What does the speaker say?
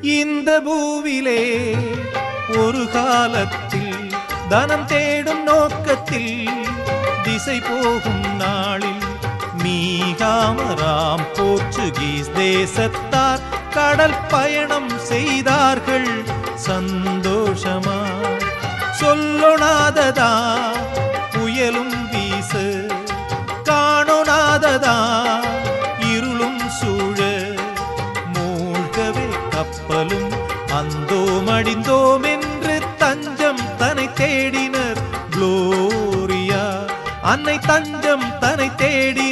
இந்த பூவிலே ஒரு காலத்தில் தனம் தேடும் நோக்கத்தில் திசை போகும் நாளில் மீகாமராம் போர்ச்சுகீஸ் தேசத்தார் கடல் பயணம் செய்தார்கள் சந்தோஷமா. சொல்லொணாததா புயலும் வீச, காணொணாததா இருளும் சூழ, மூழ்கவே கப்பலும் அந்தோம் அடிந்தோம் என்று தஞ்சம் தன்னை தேடினர் குளோரியா. அன்னை தஞ்சம் தன்னை தேடி